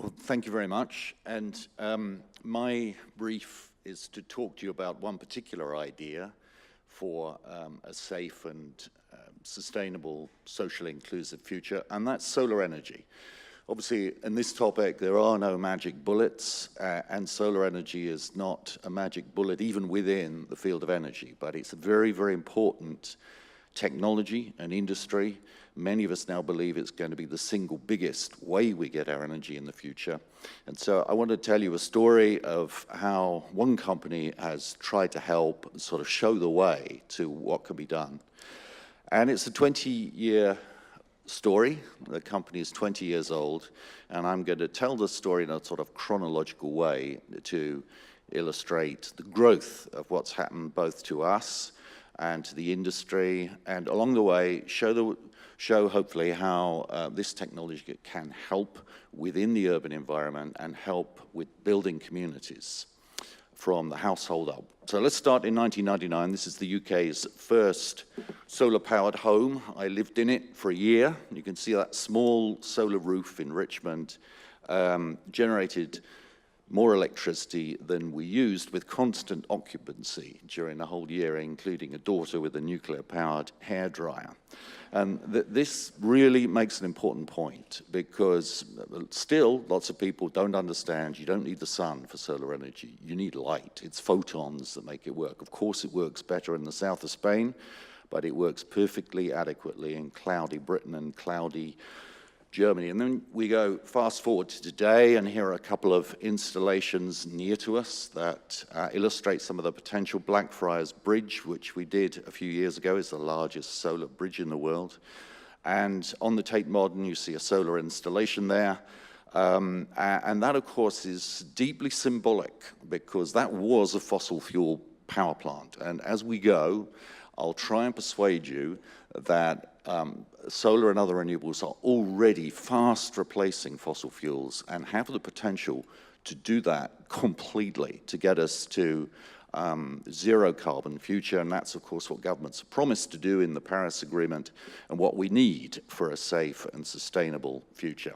Well, thank you very much. And my brief is to talk to you about one particular idea for a safe and sustainable, socially inclusive future, and that's solar energy. Obviously, in this topic, there are no magic bullets, and solar energy is not a magic bullet even within the field of energy, but it's a very, very important technology and industry. Many of us now believe it's going to be the single biggest way we get our energy in the future. And so I want to tell you a story of how one company has tried to help sort of show the way to what can be done. And it's a 20-year story. The company is 20 years old, and I'm going to tell the story in a sort of chronological way to illustrate the growth of what's happened both to us and to the industry, and along the way show hopefully how this technology can help within the urban environment and help with building communities from the household up. So let's start in 1999. This is the UK's first solar-powered home. I lived in it for a year. You can see that small solar roof in Richmond generated more electricity than we used with constant occupancy during the whole year, including a daughter with a nuclear-powered hairdryer. And this really makes an important point because still lots of people don't understand you don't need the sun for solar energy. You need light. It's photons that make it work. Of course, it works better in the south of Spain, but it works perfectly adequately in cloudy Britain and cloudy Germany. And then we go fast forward to today, and here are a couple of installations near to us that illustrate some of the potential. Blackfriars Bridge, which we did a few years ago, is the largest solar bridge in the world. And on the Tate Modern, you see a solar installation there. And that, of course, is deeply symbolic because that was a fossil fuel power plant. And as we go, I'll try and persuade you that solar and other renewables are already fast replacing fossil fuels and have the potential to do that completely, to get us to zero carbon future. And that's, of course, what governments have promised to do in the Paris Agreement and what we need for a safe and sustainable future.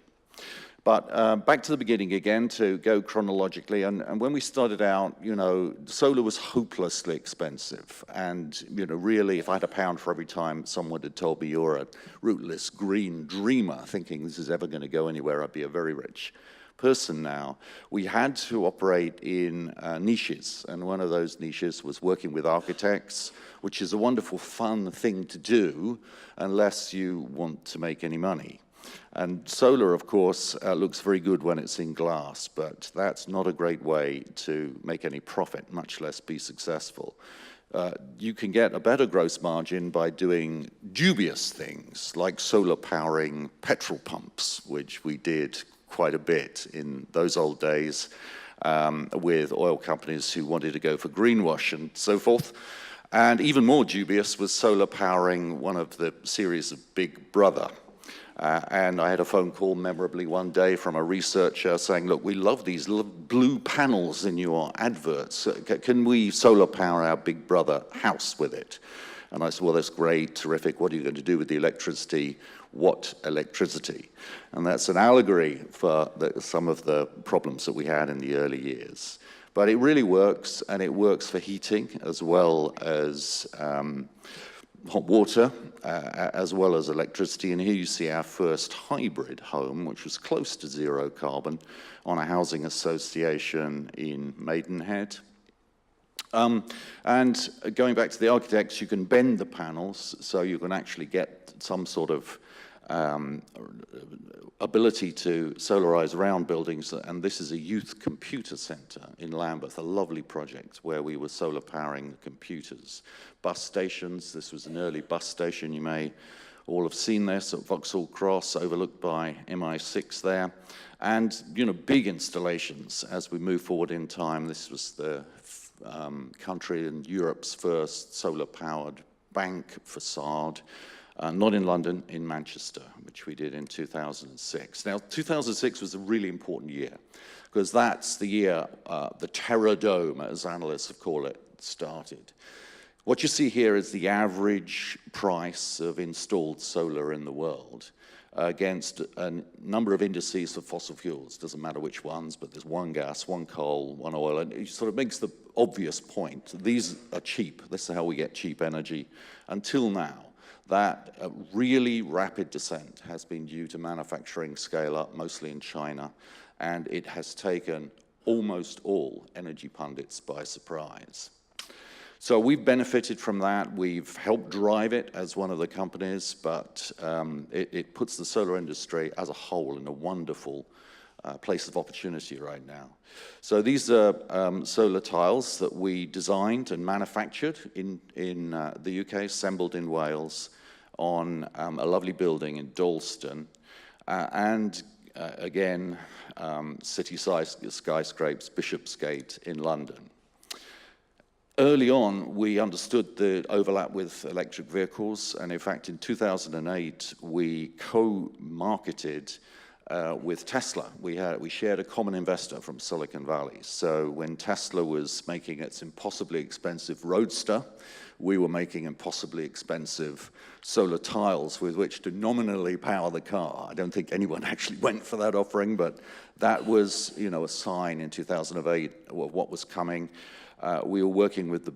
But back to the beginning again, to go chronologically, and when we started out, you know, solar was hopelessly expensive. And, you know, really, if I had a pound for every time someone had told me you're a rootless green dreamer thinking this is ever going to go anywhere, I'd be a very rich person now. We had to operate in niches, and one of those niches was working with architects, which is a wonderful, fun thing to do unless you want to make any money. And solar, of course, looks very good when it's in glass, but that's not a great way to make any profit, much less be successful. You can get a better gross margin by doing dubious things, like solar powering petrol pumps, which we did quite a bit in those old days with oil companies who wanted to go for greenwash and so forth. And even more dubious was solar powering one of the series of Big Brother. And I had a phone call memorably one day from a researcher saying, look, we love these blue panels in your adverts. Can we solar power our Big Brother house with it? And I said, well, that's great, terrific. What are you going to do with the electricity? What electricity? And that's an allegory for some of the problems that we had in the early years. But it really works, and it works for heating as well as hot water, as well as electricity. And here you see our first hybrid home, which was close to zero carbon, on a housing association in Maidenhead. And going back to the architects, you can bend the panels, so you can actually get some sort of ability to solarize around buildings. And this is a youth computer center in Lambeth, a lovely project where we were solar powering the computers. Bus stations, this was an early bus station. You may all have seen this at Vauxhall Cross, overlooked by MI6 there. And, you know, big installations as we move forward in time. This was the country and Europe's first solar-powered bank facade. Not in London, in Manchester, which we did in 2006. Now, 2006 was a really important year, because that's the year the Terror Dome, as analysts have called it, started. What you see here is the average price of installed solar in the world. against a number of indices for fossil fuels. Doesn't matter which ones, but there's one gas, one coal, one oil, and it sort of makes the obvious point. These are cheap. This is how we get cheap energy. Until now, that really rapid descent has been due to manufacturing scale up, mostly in China, and it has taken almost all energy pundits by surprise. So we've benefited from that. We've helped drive it as one of the companies, but it puts the solar industry as a whole in a wonderful place of opportunity right now. So these are solar tiles that we designed and manufactured in the UK, assembled in Wales on a lovely building in Euston, and again, city-sized skyscrapes, Bishopsgate in London. Early on, we understood the overlap with electric vehicles, and in fact, in 2008, we co-marketed with Tesla. We shared a common investor from Silicon Valley. So when Tesla was making its impossibly expensive Roadster, we were making impossibly expensive solar tiles with which to nominally power the car. I don't think anyone actually went for that offering, but that was, you know, a sign in 2008 of what was coming. We were working with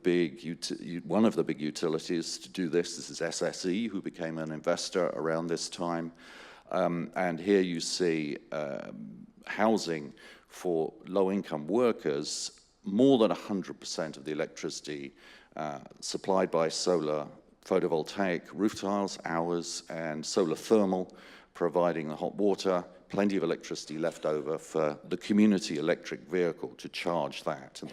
one of the big utilities to do this. This is SSE, who became an investor around this time. And here you see housing for low-income workers. More than 100% of the electricity supplied by solar photovoltaic roof tiles, ours, and solar thermal, providing the hot water, plenty of electricity left over for the community electric vehicle to charge that. And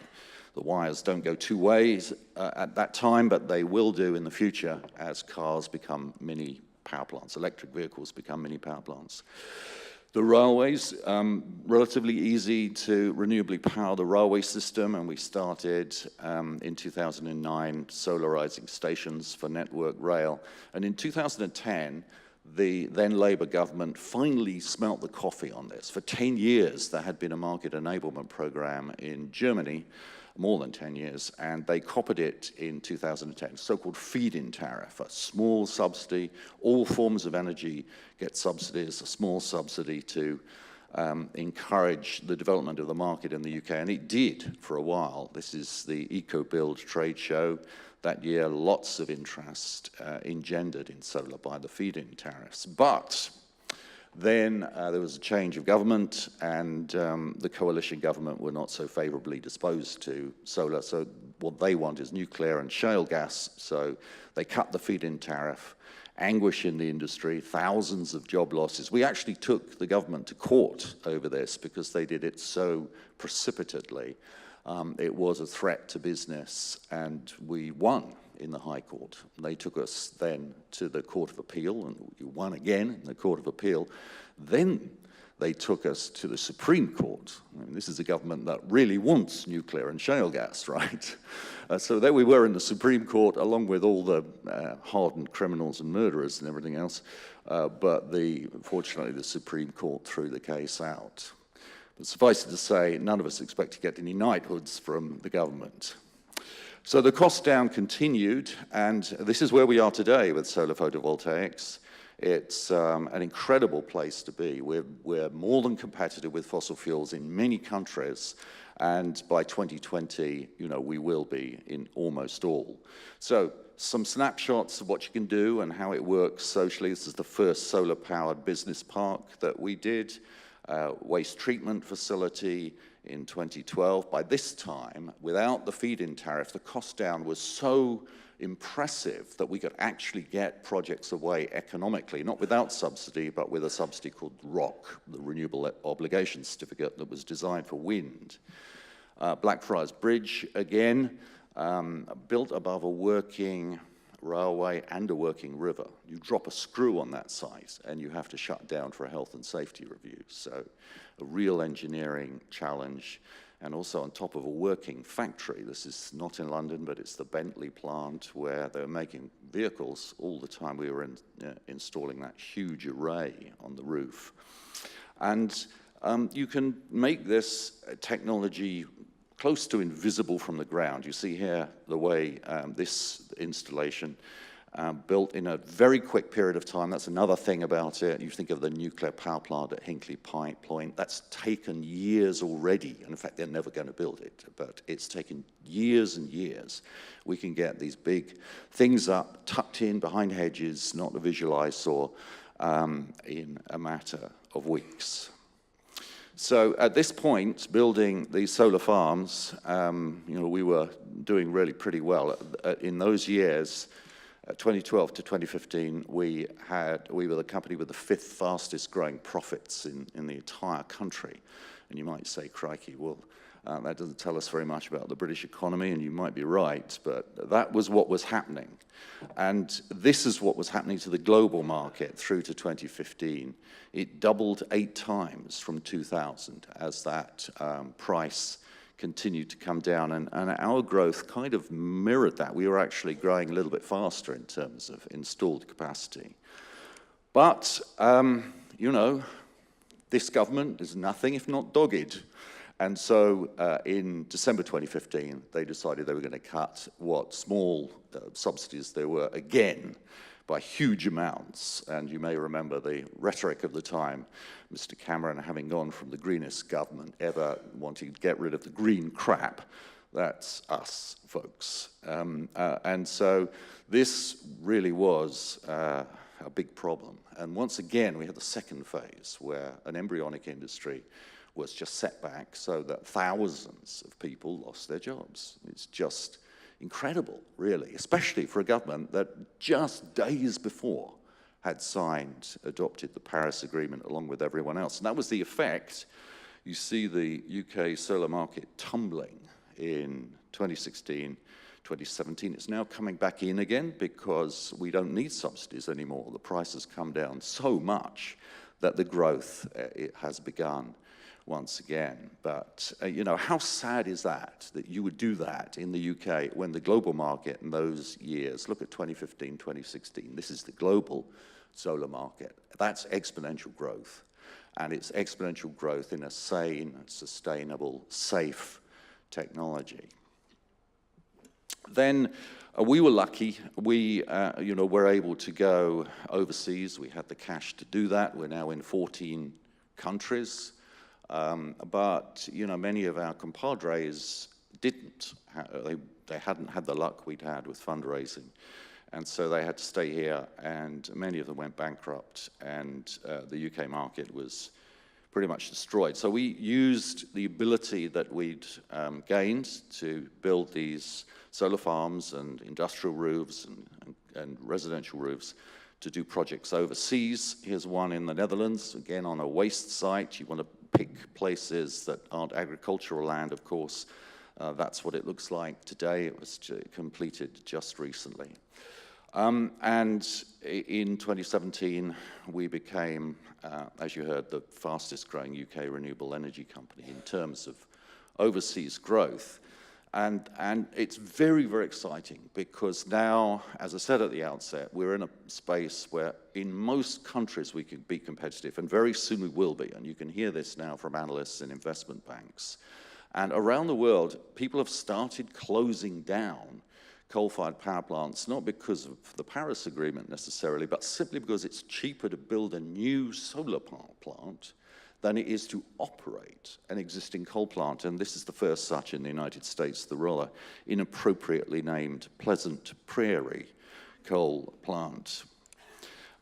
the wires don't go two ways at that time, but they will do in the future as cars become mini power plants, electric vehicles become mini power plants. The railways, relatively easy to renewably power the railway system, and we started in 2009 solarizing stations for Network Rail. And in 2010, the then Labour government finally smelt the coffee on this. For 10 years, there had been a market enablement program in Germany, more than 10 years, and they copied it in 2010, so-called feed-in tariff, a small subsidy. All forms of energy get subsidies, a small subsidy to encourage the development of the market in the UK, and it did for a while. This is the EcoBuild trade show. That year, lots of interest engendered in solar by the feed-in tariffs. But then there was a change of government, and the coalition government were not so favorably disposed to solar. So what they want is nuclear and shale gas. So they cut the feed-in tariff, anguish in the industry, thousands of job losses. We actually took the government to court over this because they did it so precipitately. It was a threat to business, and we won in the High Court. They took us then to the Court of Appeal, and we won again in the Court of Appeal. Then they took us to the Supreme Court. I mean, this is a government that really wants nuclear and shale gas, right? So there we were in the Supreme Court, along with all the hardened criminals and murderers and everything else. But fortunately, the Supreme Court threw the case out. But suffice it to say, none of us expect to get any knighthoods from the government. So the cost down continued, and this is where we are today with solar photovoltaics. It's an incredible place to be. We're more than competitive with fossil fuels in many countries, and by 2020, you know, we will be in almost all. So some snapshots of what you can do and how it works socially. This is the first solar-powered business park that we did, waste treatment facility in 2012. By this time, without the feed-in tariff, the cost down was so impressive that we could actually get projects away economically, not without subsidy, but with a subsidy called ROC, the Renewable Obligation Certificate, that was designed for wind. Blackfriars Bridge, again, built above a working railway and a working river. You drop a screw on that site and you have to shut down for a health and safety review. So a real engineering challenge, and also on top of a working factory. This is not in London, but it's the Bentley plant where they're making vehicles all the time. We were installing that huge array on the roof. And you can make this technology close to invisible from the ground. You see here the way this installation built in a very quick period of time. That's another thing about it. You think of the nuclear power plant at Hinkley Point. That's taken years already. And in fact, they're never going to build it, but it's taken years and years. We can get these big things up, tucked in behind hedges, not a visual eyesore, in a matter of weeks. So at this point, building these solar farms, we were doing really pretty well. In those years, 2012 to 2015, we were the company with the 5th fastest growing profits in the entire country. And you might say, crikey, well, that doesn't tell us very much about the British economy, and you might be right, but that was what was happening. And this is what was happening to the global market through to 2015. It doubled 8 times from 2000 as that price continued to come down, and our growth kind of mirrored that. We were actually growing a little bit faster in terms of installed capacity. But, this government is nothing if not dogged. And so in December 2015, they decided they were going to cut what small subsidies there were again by huge amounts. And you may remember the rhetoric of the time, Mr. Cameron having gone from the greenest government ever, wanting to get rid of the green crap. That's us, folks. And so this really was a big problem. And once again, we had the second phase where an embryonic industry was just set back so that thousands of people lost their jobs. It's just incredible, really, especially for a government that just days before had adopted the Paris Agreement along with everyone else. And that was the effect. You see the UK solar market tumbling in 2016, 2017. It's now coming back in again because we don't need subsidies anymore. The price has come down so much that the growth it has begun once again. But, how sad is that you would do that in the UK when the global market in those years, look at 2015, 2016, this is the global solar market. That's exponential growth. And it's exponential growth in a sane, sustainable, safe technology. Then we were lucky. We, were able to go overseas. We had the cash to do that. We're now in 14 countries. But many of our compadres didn't. They hadn't had the luck we'd had with fundraising. And so they had to stay here, and many of them went bankrupt, and the UK market was pretty much destroyed. So we used the ability that we'd gained to build these solar farms and industrial roofs and residential roofs to do projects overseas. Here's one in the Netherlands, again on a waste site. You want to pick places that aren't agricultural land, of course. That's what it looks like today. It was completed just recently. And in 2017, we became, as you heard, the fastest growing UK renewable energy company in terms of overseas growth. And it's very, very exciting because now, as I said at the outset, we're in a space where in most countries we can be competitive, and very soon we will be. And you can hear this now from analysts and investment banks. And around the world, people have started closing down coal-fired power plants, not because of the Paris Agreement necessarily, but simply because it's cheaper to build a new solar power plant than it is to operate an existing coal plant. And this is the first such in the United States, the rather inappropriately named Pleasant Prairie coal plant.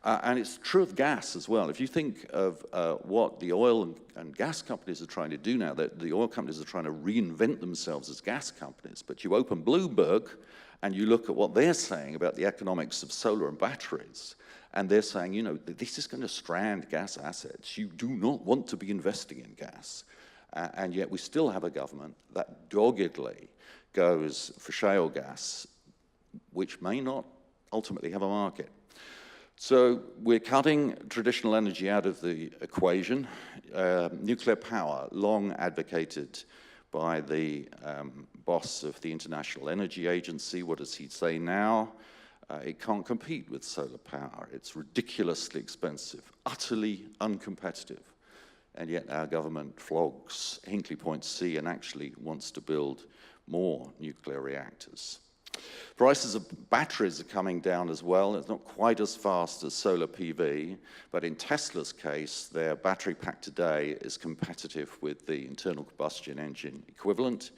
And it's true of gas as well. If you think of what the oil and gas companies are trying to do now, that the oil companies are trying to reinvent themselves as gas companies, but you open Bloomberg and you look at what they're saying about the economics of solar and batteries, and they're saying, this is going to strand gas assets. You do not want to be investing in gas. And yet we still have a government that doggedly goes for shale gas, which may not ultimately have a market. So we're cutting traditional energy out of the equation. Nuclear power, long advocated by the boss of the International Energy Agency. What does he say now? It can't compete with solar power. It's ridiculously expensive, utterly uncompetitive. And yet our government flogs Hinkley Point C and actually wants to build more nuclear reactors. Prices of batteries are coming down as well. It's not quite as fast as solar PV, but in Tesla's case, their battery pack today is competitive with the internal combustion engine equivalent,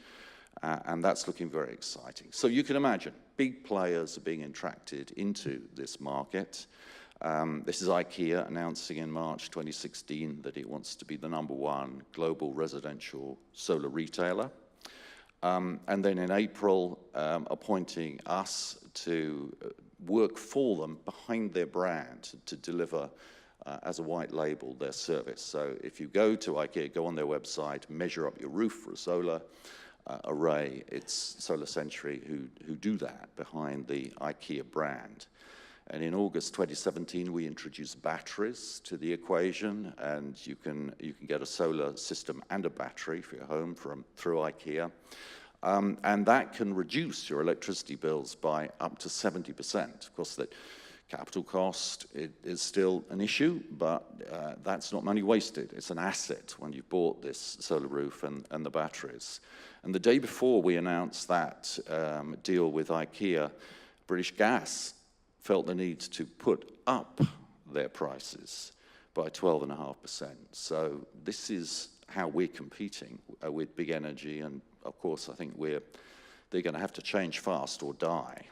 and that's looking very exciting. So you can imagine, big players are being attracted into this market. This is IKEA announcing in March 2016 that it wants to be the #1 global residential solar retailer. And then in April, appointing us to work for them behind their brand to deliver as a white label their service. So if you go to IKEA, go on their website, measure up your roof for a solar array, it's Solar Century who do that behind the IKEA brand. And in August 2017, we introduced batteries to the equation, and you can get a solar system and a battery for your home through IKEA. And that can reduce your electricity bills by up to 70%. Of course, the capital cost is still an issue, but that's not money wasted. It's an asset when you've bought this solar roof and the batteries. And the day before we announced that deal with IKEA, British Gas felt the need to put up their prices by 12.5%. So this is how we're competing with big energy, and of course I think they're going to have to change fast or die.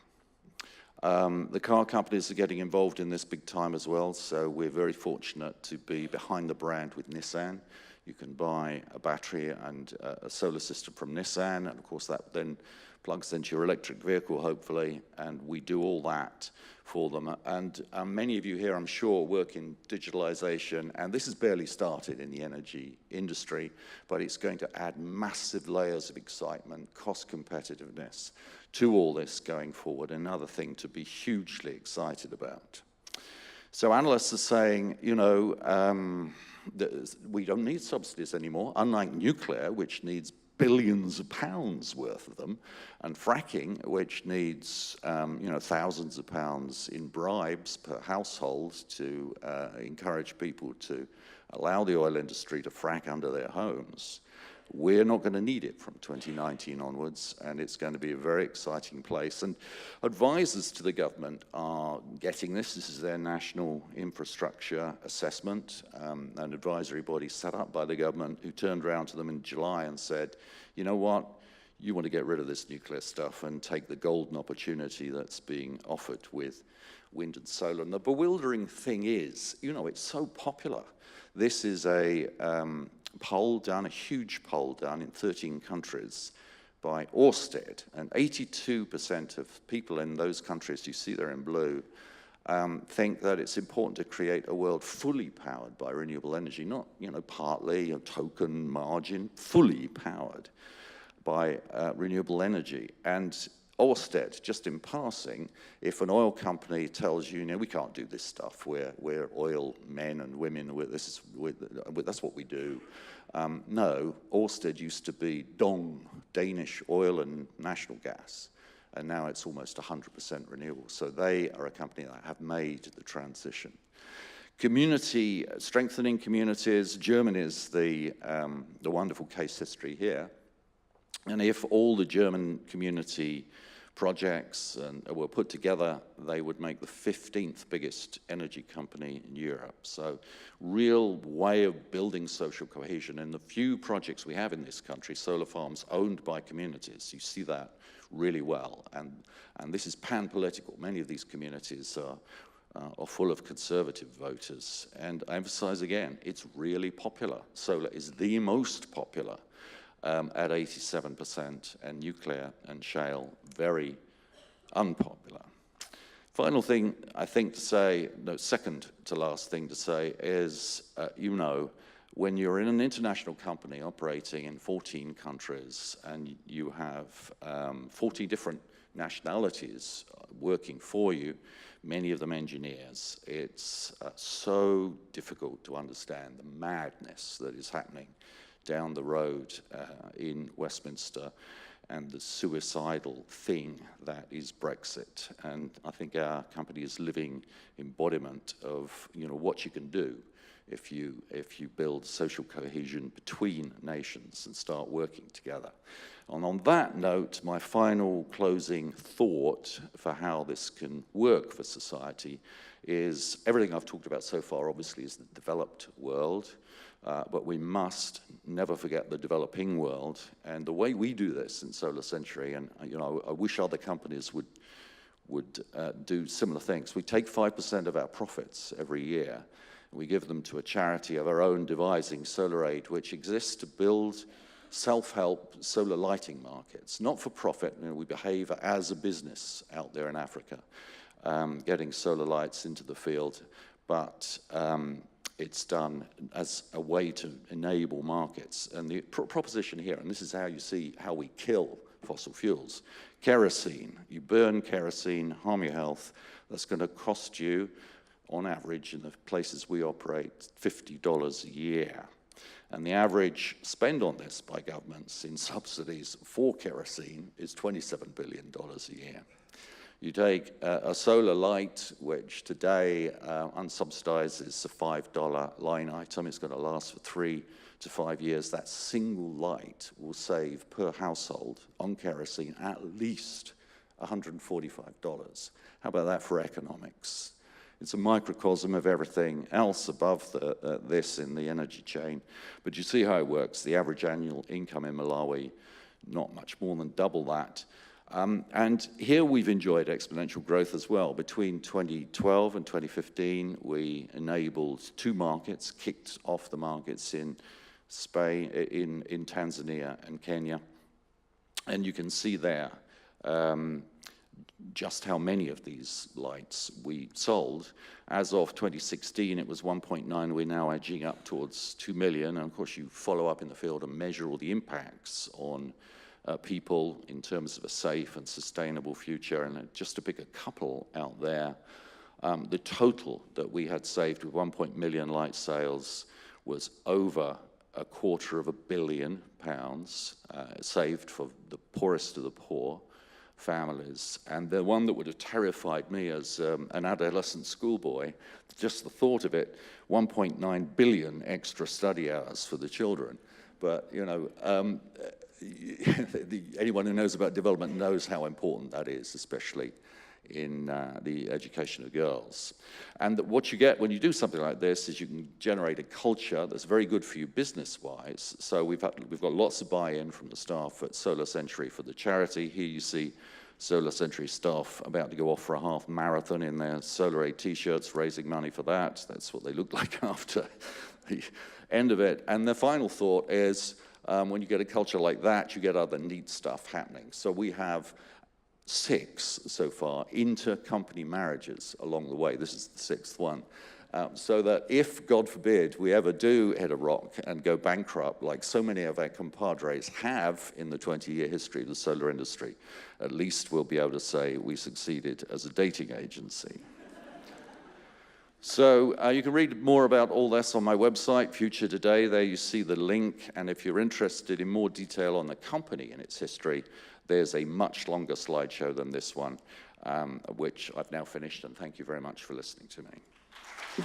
The car companies are getting involved in this big time as well, so we're very fortunate to be behind the brand with Nissan. You can buy a battery and a solar system from Nissan, and of course that then plugs into your electric vehicle, hopefully, and we do all that for them. And many of you here, I'm sure, work in digitalization, and this has barely started in the energy industry, but it's going to add massive layers of excitement, cost competitiveness to all this going forward. Another thing to be hugely excited about. So analysts are saying, you know, we don't need subsidies anymore, unlike nuclear, which needs billions of pounds worth of them, and fracking, which needs you know, thousands of pounds in bribes per household to encourage people to allow the oil industry to frack under their homes. We're not going to need it from 2019 onwards, and it's going to be a very exciting place. And advisors to the government are getting this. This is their national infrastructure assessment, an advisory body set up by the government who turned around to them in July and said, you know what, you want to get rid of this nuclear stuff and take the golden opportunity that's being offered with wind and solar. And the bewildering thing is, you know, it's so popular. This is a poll done, a huge poll done in 13 countries by Ørsted, and 82% of people in those countries, you see there in blue, think that it's important to create a world fully powered by renewable energy, not, you know, partly, a token margin, fully powered by renewable energy. And Ørsted, just in passing, if an oil company tells you, you know, we can't do this stuff, we're oil men and women, that's what we do. No, Ørsted used to be Dong, Danish oil and national gas, and now it's almost 100% renewable. So they are a company that have made the transition. Community, strengthening communities. Germany is the wonderful case history here. And if all the German community projects were put together, they would make the 15th biggest energy company in Europe. So real way of building social cohesion. And the few projects we have in this country, solar farms owned by communities, you see that really well. And this is pan-political. Many of these communities are full of conservative voters. And I emphasize again, it's really popular. Solar is the most popular. At 87%, and nuclear and shale very unpopular. Final thing I think to say, no, second to last thing to say is, you know, when you're in an international company operating in 14 countries and you have 40 different nationalities working for you, many of them engineers, it's so difficult to understand the madness that is happening down the road in Westminster and the suicidal thing that is Brexit. And I think our company is living embodiment of, you know, what you can do if you build social cohesion between nations and start working together. And on that note, my final closing thought for how this can work for society is everything I've talked about so far obviously is the developed world, but we must never forget the developing world. And the way we do this in Solar Century, and I wish other companies would do similar things. We take 5% of our profits every year, and we give them to a charity of our own devising, Solar Aid, which exists to build self-help solar lighting markets, not for profit. We behave as a business out there in Africa, getting solar lights into the field, but it's done as a way to enable markets. And the proposition here, and this is how you see how we kill fossil fuels, kerosene. You burn kerosene, harm your health. That's going to cost you, on average, in the places we operate, $50 a year. And the average spend on this by governments in subsidies for kerosene is $27 billion a year. You take a solar light, which today unsubsidized is a $5 line item. It's going to last for 3 to 5 years. That single light will save per household on kerosene at least $145. How about that for economics? It's a microcosm of everything else above this in the energy chain. But you see how it works. The average annual income in Malawi, not much more than double that. And here we've enjoyed exponential growth as well. Between 2012 and 2015, we enabled 2 markets, kicked off the markets in Spain, in Tanzania and Kenya. And you can see there just how many of these lights we sold. As of 2016, it was 1.9. We're now edging up towards 2 million. And of course, you follow up in the field and measure all the impacts on people in terms of a safe and sustainable future. And just to pick a couple out there, the total that we had saved with 1 million light sales was over £250 million saved for the poorest of the poor families. And the one that would have terrified me as an adolescent schoolboy, just the thought of it, 1.9 billion extra study hours for the children. But, anyone who knows about development knows how important that is, especially in the education of girls. And what you get when you do something like this is you can generate a culture that's very good for you business-wise. So we've got lots of buy-in from the staff at Solar Century for the charity. Here you see Solar Century staff about to go off for a half marathon in their Solar Aid t-shirts, raising money for that. That's what they look like after the end of it. And the final thought is, when you get a culture like that, you get other neat stuff happening. So we have 6 so far intercompany marriages along the way. This is the 6th one. So that if, God forbid, we ever do hit a rock and go bankrupt, like so many of our compadres have in the 20-year history of the solar industry, at least we'll be able to say we succeeded as a dating agency. So you can read more about all this on my website, Future Today. There you see the link. And if you're interested in more detail on the company and its history, there's a much longer slideshow than this one, which I've now finished. And thank you very much for listening to me.